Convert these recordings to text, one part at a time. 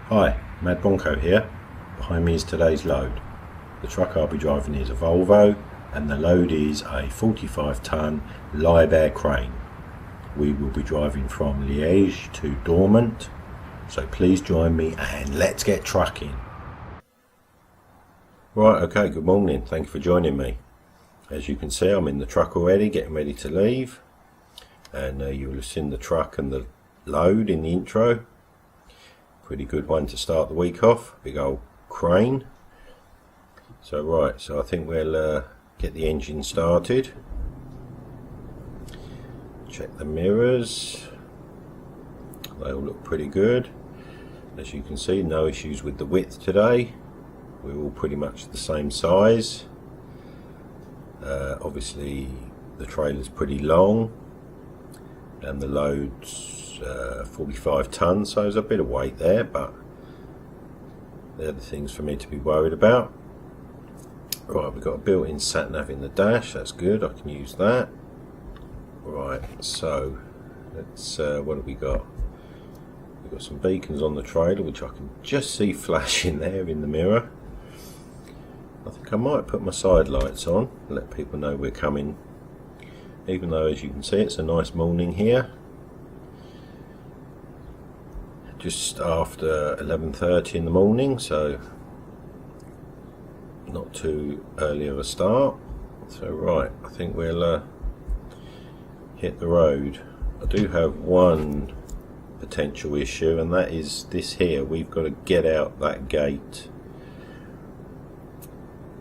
Hi, Madbronco here. Behind me is today's load. The truck I'll be driving is a Volvo and the load is a 45 ton Liebherr crane. We will be driving from Liege to Dortmund, so please join me and let's get trucking. Right, okay, good morning, thank you for joining me. As you can see, I'm in the truck already, getting ready to leave, and you will have seen the truck and the load in the intro. Pretty good one to start the week off, big old crane. So right, so I think we'll get the engine started. Check the mirrors, they all look pretty good. As you can see, no issues with the width today. We're all pretty much the same size. Obviously the trailer's pretty long and the load's 45 tons, so there's a bit of weight there, but they're the things for me to be worried about. Right, we've got a built-in sat-nav in the dash, that's good, I can use that. Right, so let's what have we got? We've got some beacons on the trailer which I can just see flashing there in the mirror. I think I might put my side lights on, let people know we're coming, even though as you can see it's a nice morning here. Just after 11:30 in the morning, so not too early of a start. So right, I think we'll hit the road. I do have one potential issue, and that is this here. We've got to get out that gate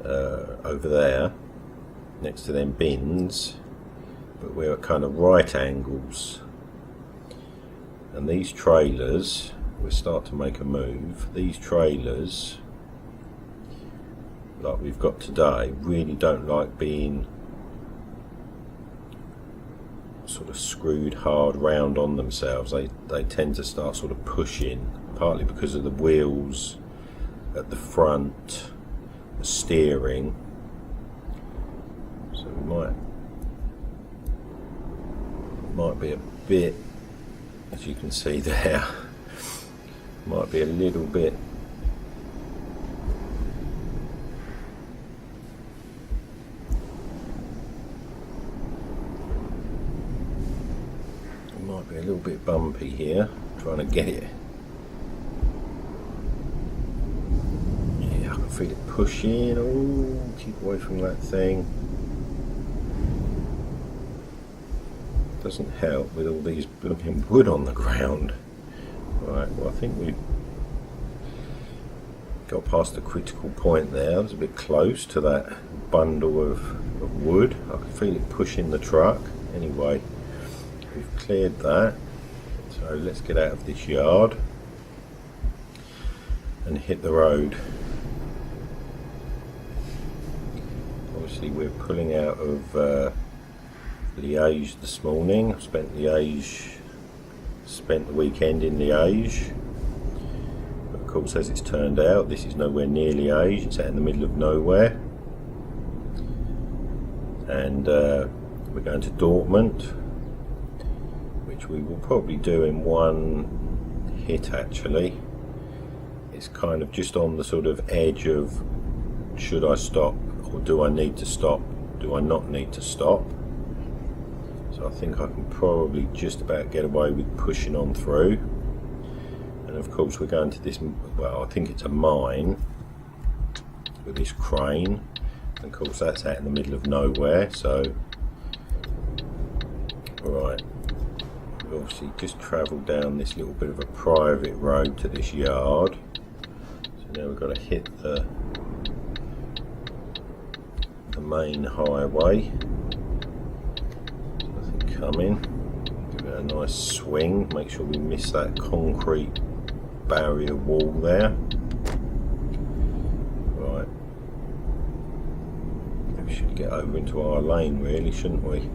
over there next to them bins, but we're at kind of right angles. And these trailers, we start to make a move, these trailers like we've got today really don't like being sort of screwed hard round on themselves. They tend to start sort of pushing, partly because of the wheels at the front, the steering. So we might be a bit, as you can see there, might be a little bit bumpy here, trying to get it. Yeah, I can feel it pushing. Oh, keep away from that thing. Doesn't help with all these blooming wood on the ground. Right, well I think we've got past the critical point there. I was a bit close to that bundle of wood. I can feel it pushing the truck. Anyway, we've cleared that. So let's get out of this yard and hit the road. Obviously we're pulling out of Liege this morning. I've spent the weekend in Liege, but of course as it's turned out this is nowhere near Liege, it's out in the middle of nowhere, and we're going to Dortmund, which we will probably do in one hit actually. It's kind of just on the sort of edge of, should I stop or do I need to stop, do I not need to stop? So I think I can probably just about get away with pushing on through. And of course we're going to this, well I think it's a mine with this crane, and of course that's out in the middle of nowhere. So right, we've obviously just travelled down this little bit of a private road to this yard. So now we've got to hit the main highway. Coming, give it a nice swing, make sure we miss that concrete barrier wall there. Right, we should get over into our lane really, shouldn't we?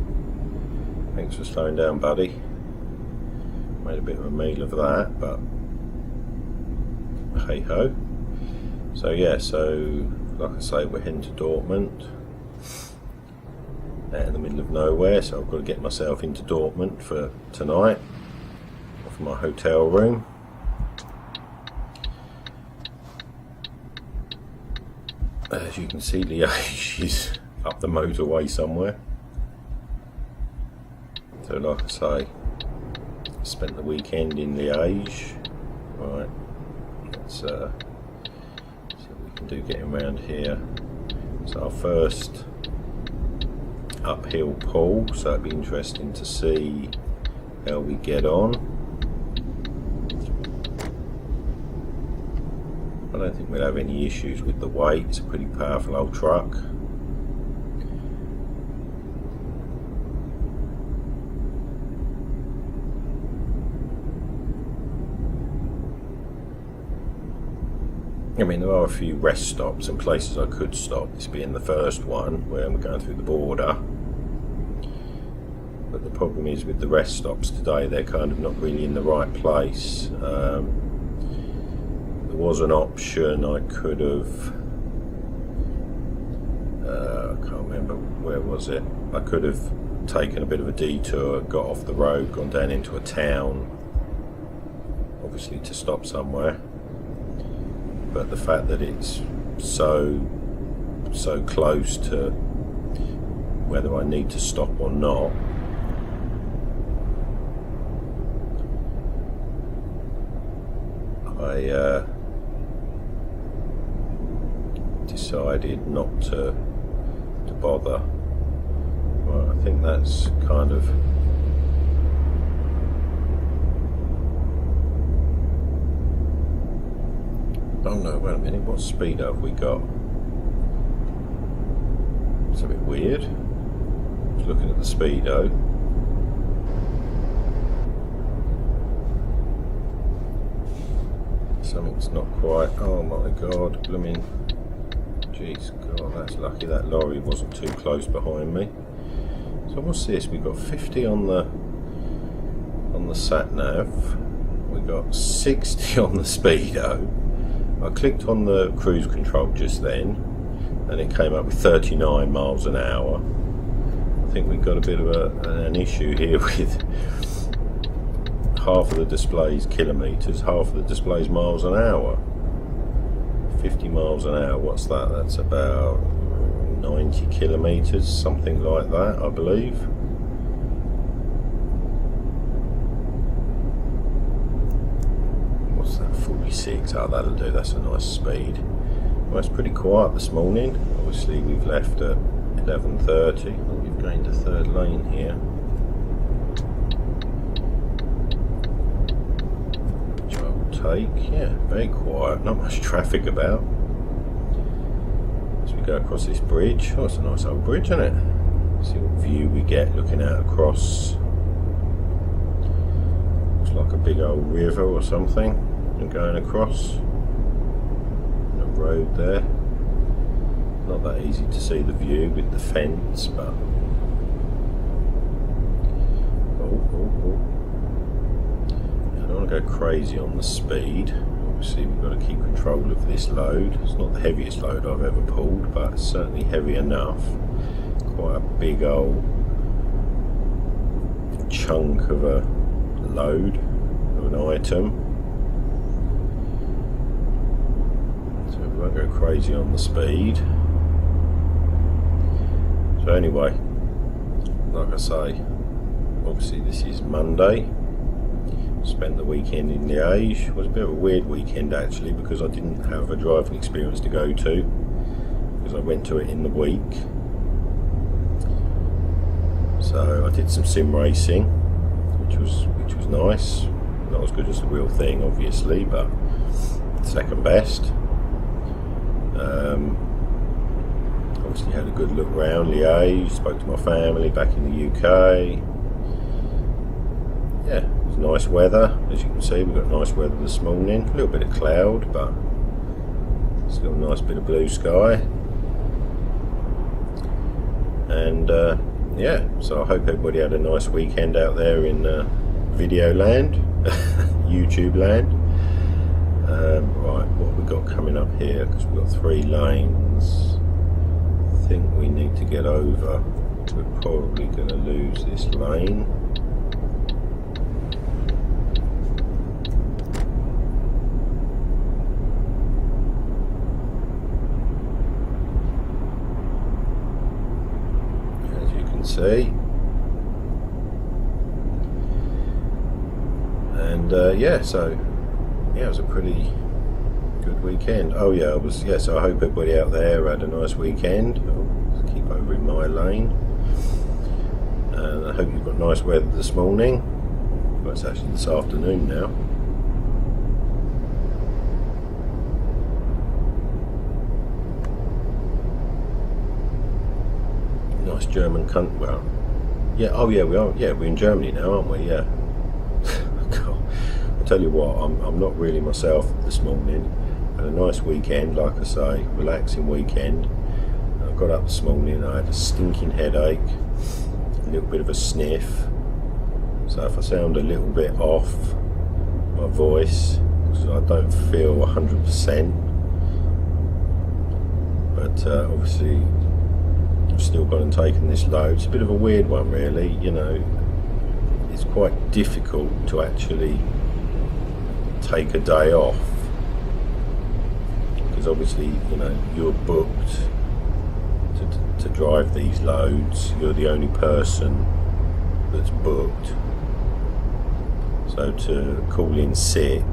Thanks for slowing down, buddy. Made a bit of a meal of that, but hey ho. So yeah, so like I say, we're heading to Dortmund, out in the middle of nowhere, so I've got to get myself into Dortmund for tonight, off my hotel room. as you can see, Liege is up the motorway somewhere. So like I say, spent the weekend in Liege. Right, let's see what we can do getting around here. So our first uphill pull, so it'd be interesting to see how we get on. I don't think we'll have any issues with the weight. It's a pretty powerful old truck. I mean, there are a few rest stops and places I could stop, this being the first one where we're going through the border. But the problem is with the rest stops today, they're kind of not really in the right place. There was an option I could have, I can't remember, where was it? I could have taken a bit of a detour, got off the road, gone down into a town, obviously to stop somewhere. But the fact that it's so close to whether I need to stop or not, I decided not to bother. Well, I think that's kind of oh no, wait a minute, what speed have we got? It's a bit weird. I was looking at the speedo. Something's not quite, oh my god, blooming, jeez, god, that's lucky that lorry wasn't too close behind me. So what's this? We've got 50 on the sat nav. We've got 60 on the speedo. I clicked on the cruise control just then and it came up with 39 miles an hour. I think we've got a bit of an issue here with half of the displays kilometres, half of the displays miles an hour. 50 miles an hour, what's that? That's about 90 kilometres, something like that, I believe. What's that, 46? Oh, that'll do, that's a nice speed. Well, it's pretty quiet this morning. Obviously we've left at 11:30. We've gained a third lane here. Yeah, very quiet, not much traffic about. As we go across this bridge, oh, it's a nice old bridge, isn't it? See what view we get looking out across. Looks like a big old river or something, and going across a road there. Not that easy to see the view with the fence, but I don't want to go crazy on the speed. Obviously we've got to keep control of this load. It's not the heaviest load I've ever pulled, but it's certainly heavy enough. Quite a big old chunk of a load of an item. So we won't go crazy on the speed. So anyway, like I say, obviously this is Monday. Spent the weekend in Liege. It was a bit of a weird weekend actually, because I didn't have a driving experience to go to, because I went to it in the week. So I did some sim racing, which was nice. Not as good as the real thing obviously, but second best. Obviously had a good look around Liege, spoke to my family back in the UK. Yeah, it was nice weather, as you can see. We've got nice weather this morning. A little bit of cloud, but still a nice bit of blue sky. And yeah, so I hope everybody had a nice weekend out there in video land, YouTube land. Right, what have we got coming up here? Because we've got 3 lanes. I think we need to get over. We're probably going to lose this lane. can see. And yeah, so yeah, it was a pretty good weekend. Oh yeah, so I hope everybody out there had a nice weekend. I'll keep over in my lane. And I hope you've got nice weather this morning. Well, it's actually this afternoon now. Nice German country. Well, yeah. Oh yeah, we are. Yeah, we're in Germany now, aren't we? Yeah. God, I tell you what, I'm not really myself this morning. Had a nice weekend, like I say, relaxing weekend. I got up this morning. I had a stinking headache, a little bit of a sniff. So if I sound a little bit off, my voice, because I don't feel 100%. But obviously, I've still gone and taken this load. It's a bit of a weird one, really. You know, it's quite difficult to actually take a day off, because obviously, you know, you're booked to drive these loads. You're the only person that's booked. So to call in sick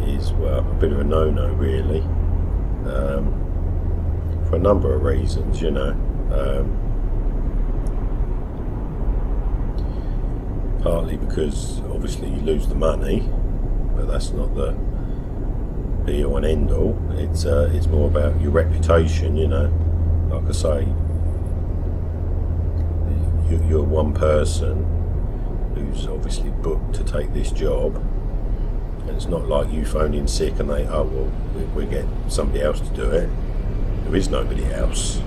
is, well, a bit of a no-no, really, for a number of reasons, you know. Partly because obviously you lose the money, but that's not the be-all and end-all. It's more about your reputation, you know. Like I say, you're one person who's obviously booked to take this job, and it's not like you phone in sick and they, oh well, we get somebody else to do it. There is nobody else.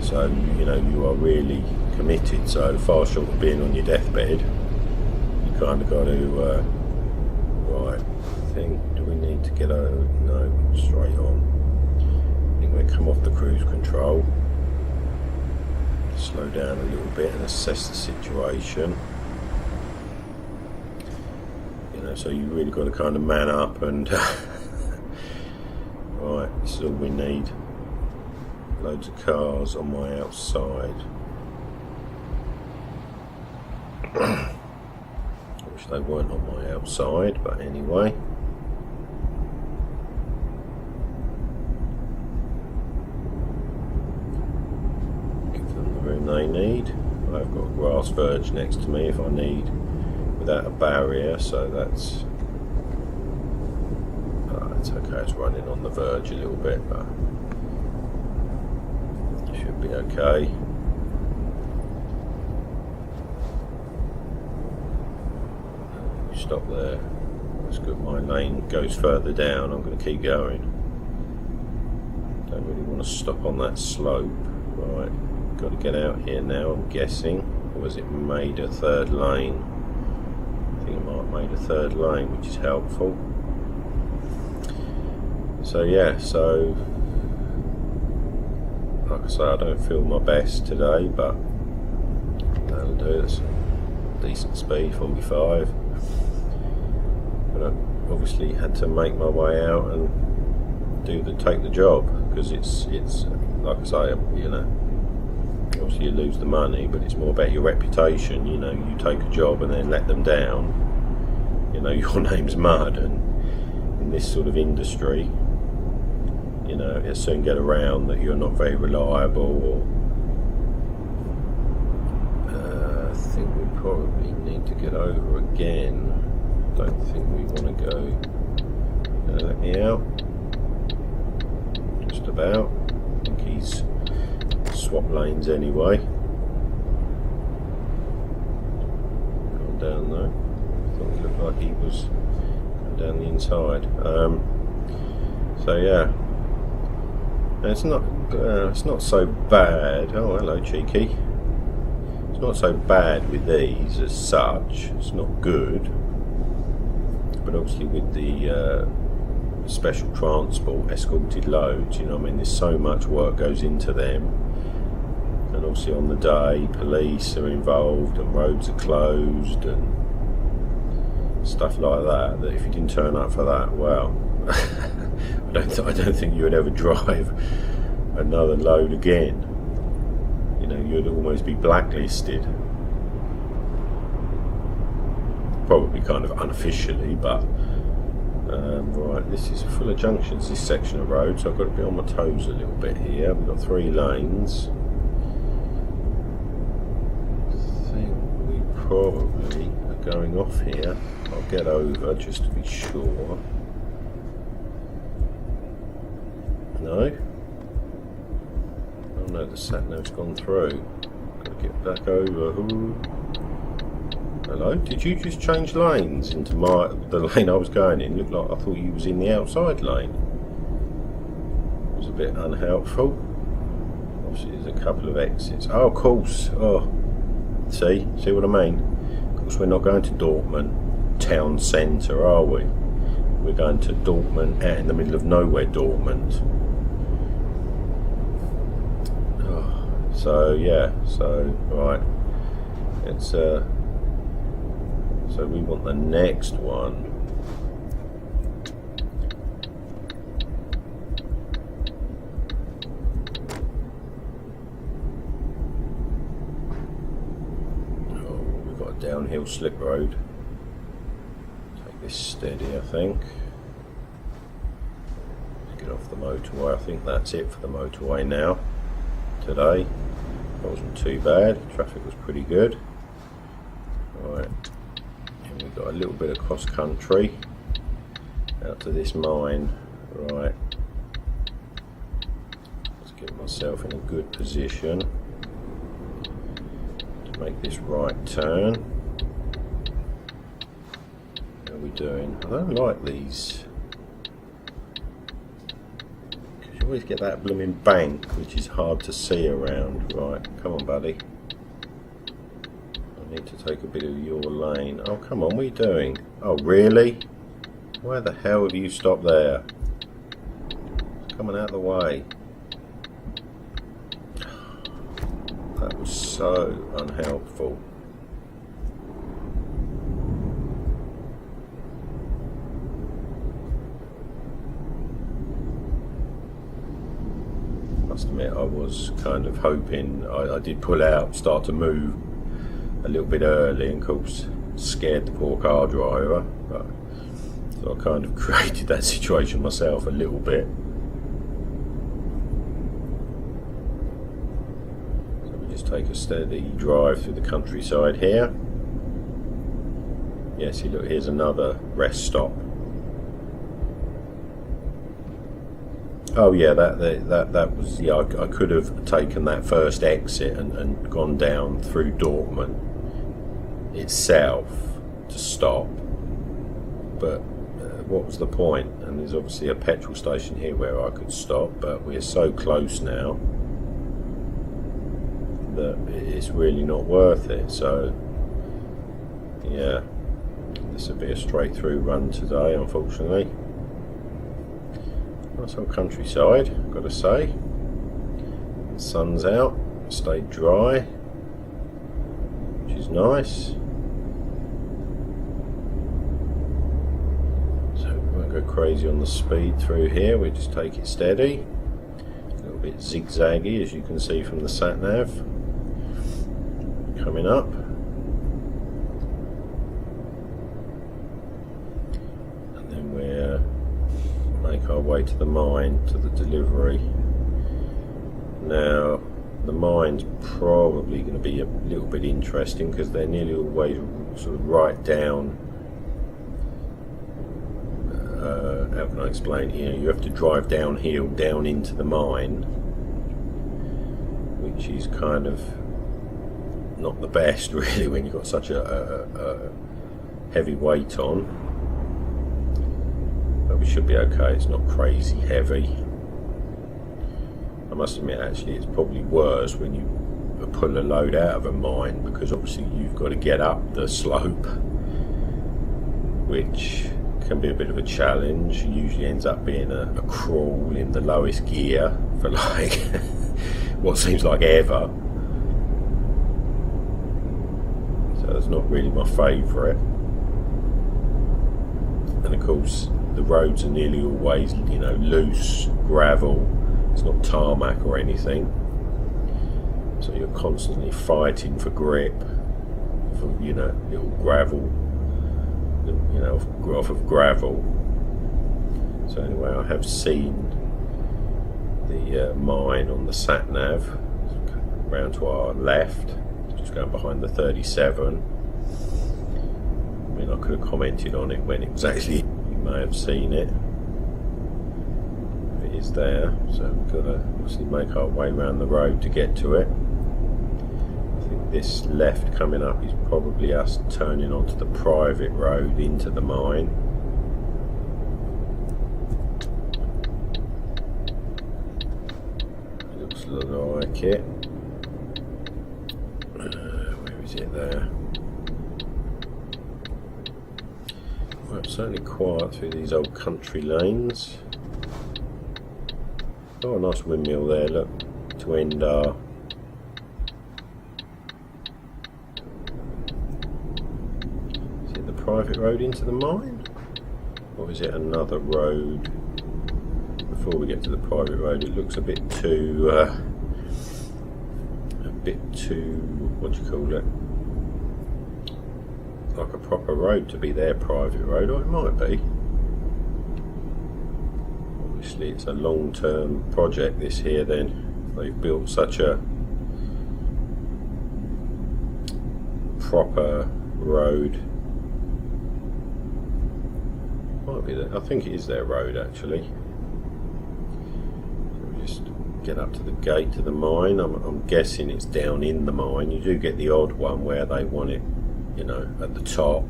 So, you know, you are really committed. So far short of being on your deathbed, you kind of got to, right, I think, do we need to get over? No, straight on. I think we'll come off the cruise control, slow down a little bit and assess the situation. You know, so you really got to kind of man up and right, this is all we need. Loads of cars on my outside. I wish they weren't on my outside, but anyway. Give them the room they need. I've got a grass verge next to me if I need, without a barrier, so that's it's okay. It's running on the verge a little bit, but should be okay. Stop there. That's good. My lane goes further down. I'm going to keep going. Don't really want to stop on that slope. Right, got to get out here now, I'm guessing. Or was it made a third lane? I think it might have made a third lane, which is helpful. So yeah, so like I say, I don't feel my best today, but that'll do. It's decent speed, 45. But I obviously had to make my way out and take the job, because it's like I say, you know, obviously you lose the money, but it's more about your reputation. You know, you take a job and then let them down, you know, your name's mud, and in this sort of industry, you know, it'll soon get around that you're not very reliable, or I think we probably need to get over again. Don't think we want to go. Let me out. Just about. I think he's swapped lanes anyway. Gone down though. I thought it looked like he was going down the inside. So yeah. It's not so bad. Oh, hello, cheeky. It's not so bad with these as such. It's not good, but obviously with the special transport, escorted loads, you know, I mean, there's so much work goes into them, and obviously on the day, police are involved and roads are closed and stuff like that. That if you didn't turn up for that, well. I don't think you would ever drive another load again. You know, you'd almost be blacklisted. Probably kind of unofficially, but right, this is full of junctions, this section of road, so I've got to be on my toes a little bit here. We've got 3 lanes. I think we probably are going off here. I'll get over just to be sure. No? Oh no, the sat-nav's gone through. Gotta get back over. Ooh. Hello? Did you just change lanes into the lane I was going in? Looked like I thought you was in the outside lane. It was a bit unhelpful. Obviously there's a couple of exits. Oh, of course. Oh, see what I mean? Of course we're not going to Dortmund town centre, are we? We're going to Dortmund, out in the middle of nowhere, Dortmund. Oh, so yeah, so right. It's so we want the next one. Oh, we've got a downhill slip road. Take this steady, I think. Let's get off the motorway. I think that's it for the motorway now. Today, that wasn't too bad. Traffic was pretty good. Right. We've got a little bit of cross country out to this mine. Right, let's get myself in a good position to make this right turn. How are we doing? I don't like these, because you always get that blooming bank which is hard to see around. Right, come on buddy. Need to take a bit of your lane. Oh come on, what are you doing? Oh really? Why the hell have you stopped there? It's coming out of the way. That was so unhelpful. Must admit I was kind of hoping I did pull out, start to move a little bit early, and of course scared the poor car driver, but so I kind of created that situation myself a little bit. So we just take a steady drive through the countryside here. Yeah, see, look, here's another rest stop. Oh yeah, that was, yeah, I could have taken that first exit and gone down through Dortmund itself to stop, but what was the point? And there's obviously a petrol station here where I could stop, but we're so close now that it's really not worth it. So yeah, this will be a straight through run today, unfortunately. Nice old countryside, I've got to say. The sun's out, stayed dry, which is nice. So we won't go crazy on the speed through here, we just take it steady. A little bit zigzaggy, as you can see from the sat nav. Coming up. And then we're make our way to the mine, to the delivery. Now the mine's probably going to be a little bit interesting because they're nearly always sort of right down, how can I explain, you know, you have to drive downhill down into the mine, which is kind of not the best really when you've got such a heavy weight on. We should be okay, it's not crazy heavy. I must admit actually it's probably worse when you pull a load out of a mine, because obviously you've got to get up the slope, which can be a bit of a challenge. It usually ends up being a crawl in the lowest gear for like what seems like ever. So that's not really my favourite. And of course the roads are nearly always, you know, loose gravel. It's not tarmac or anything. So so you're constantly fighting for grip, for, you know, little gravel, you know, off of gravel. So anyway, I have seen the mine on the sat nav, round to our left, just going behind the 37. I mean, I could have commented on it when exactly you may have seen it. It is there, so we've got to obviously make our way around the road to get to it. I think this left coming up is probably us turning onto the private road into the mine. Looks like it. Where is it there? Well, it's certainly quiet through these old country lanes. Oh, a nice windmill there, look, to end our... Is it the private road into the mine? Or is it another road? Before we get to the private road, it looks a bit too, what do you call it? Like a proper road to be their private road, or it might be. Obviously it's a long-term project this here then. They've built such a proper road. Might be that, I think it is their road actually. Just get up to the gate to the mine. I'm guessing it's down in the mine. You do get the odd one where they want it, you know, at the top,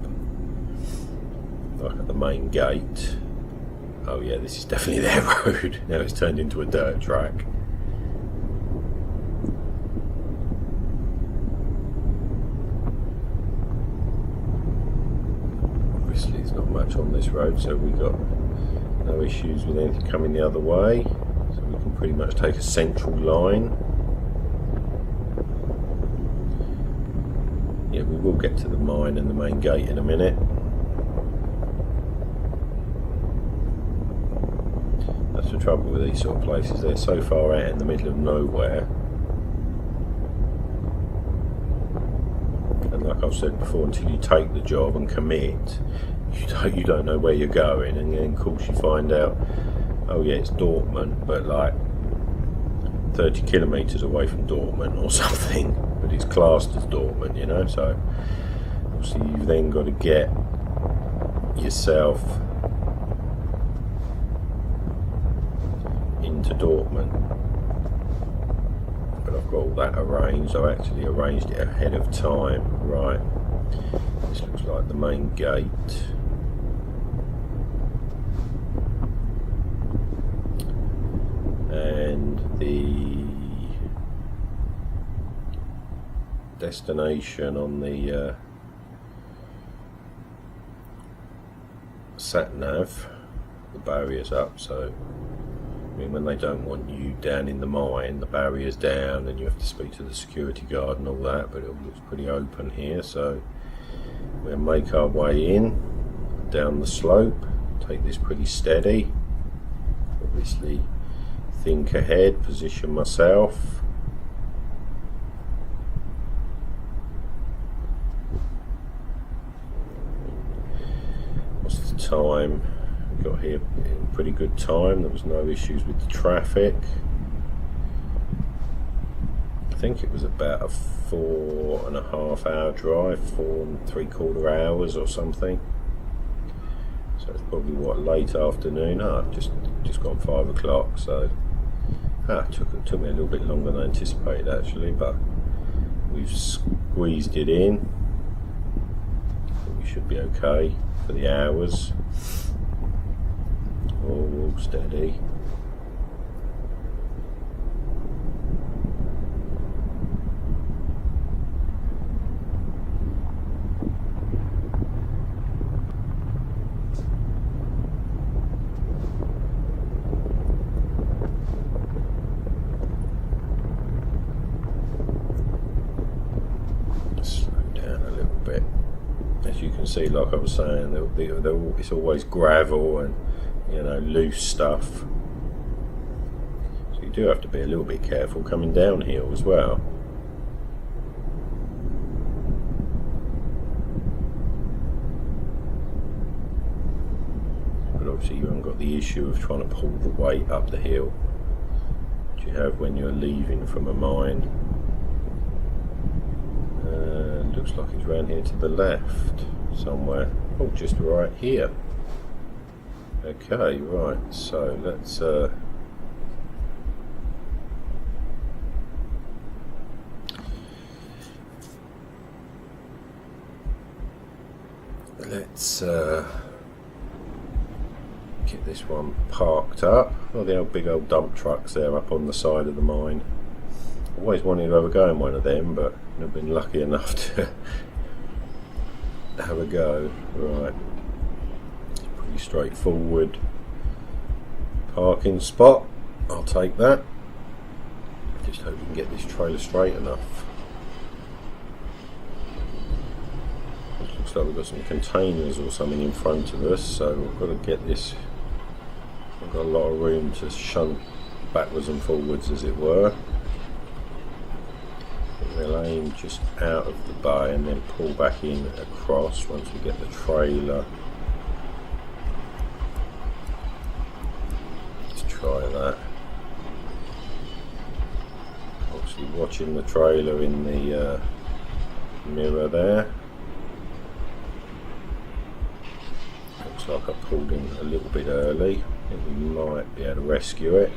like at the main gate. Oh yeah, this is definitely their road. Now it's turned into a dirt track. Obviously there's not much on this road, so we've got no issues with anything coming the other way. So we can pretty much take a central line. Yeah, we will get to the mine and the main gate in a minute. That's the trouble with these sort of places, they're so far out in the middle of nowhere. And like I've said before, until you take the job and commit, you don't know where you're going, and then of course you find out, oh yeah, it's Dortmund, but like 30 kilometres away from Dortmund or something, but it's classed as Dortmund, you know. So obviously you've then got to get yourself into Dortmund. But I've got all that arranged. I actually arranged it ahead of time. Right, this looks like the main gate. And the destination on the sat nav, the barrier's up, so I mean, when they don't want you down in the mine, the barrier's down and you have to speak to the security guard and all that, but it looks pretty open here, so we'll make our way in down the slope, take this pretty steady, obviously think ahead, position myself. What's the time? We got here in pretty good time, there was no issues with the traffic. I think it was about a 4.5 hour drive, 4.75 hours or something. So it's probably what, late afternoon. Just gone 5 o'clock, so it took me a little bit longer than I anticipated actually, but we've squeezed it in. We should be okay for the hours. All steady. See, like I was saying, it's always gravel and, you know, loose stuff, so you do have to be a little bit careful coming downhill as well. but obviously you haven't got the issue of trying to pull the weight up the hill which you have when you're leaving from a mine. And looks like it's round here to the left somewhere. Oh, just right here. Okay, right, so let's get this one parked up. Oh, the old big old dump trucks there up on the side of the mine. Always wanted to have a go in one of them, but never been lucky enough to have a go. Right, it's pretty straightforward parking spot. I'll take that. Just hope we can get this trailer straight enough. Looks like we've got some containers or something in front of us, so we've got to get this. We've got a lot of room to shunt backwards and forwards, as it were. We'll aim just out of the bay and then pull back in across once we get the trailer. Let's try that. Obviously watching the trailer in the mirror there. Looks like I pulled in a little bit early. I think we might be able to rescue it.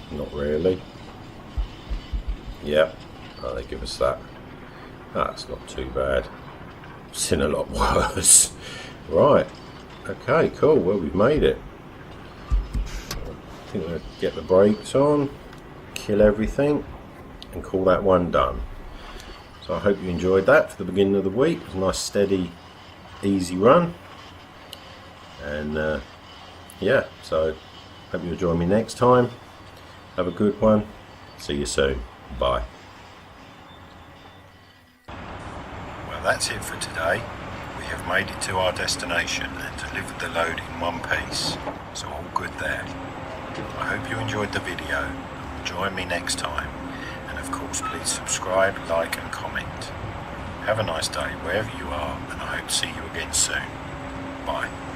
Not really. Yep. Oh, they give us that. That's not too bad. Seen a lot worse. Right. Okay, cool. Well, we've made it. I think we'll get the brakes on, kill everything, and call that one done. So I hope you enjoyed that for the beginning of the week. It was a nice, steady, easy run. And yeah, so hope you'll join me next time. Have a good one. See you soon. Bye. Well, that's it for today. We have made it to our destination and delivered the load in one piece. So all good there. I hope you enjoyed the video. Join me next time. And of course, please subscribe, like and comment. Have a nice day wherever you are, and I hope to see you again soon. Bye.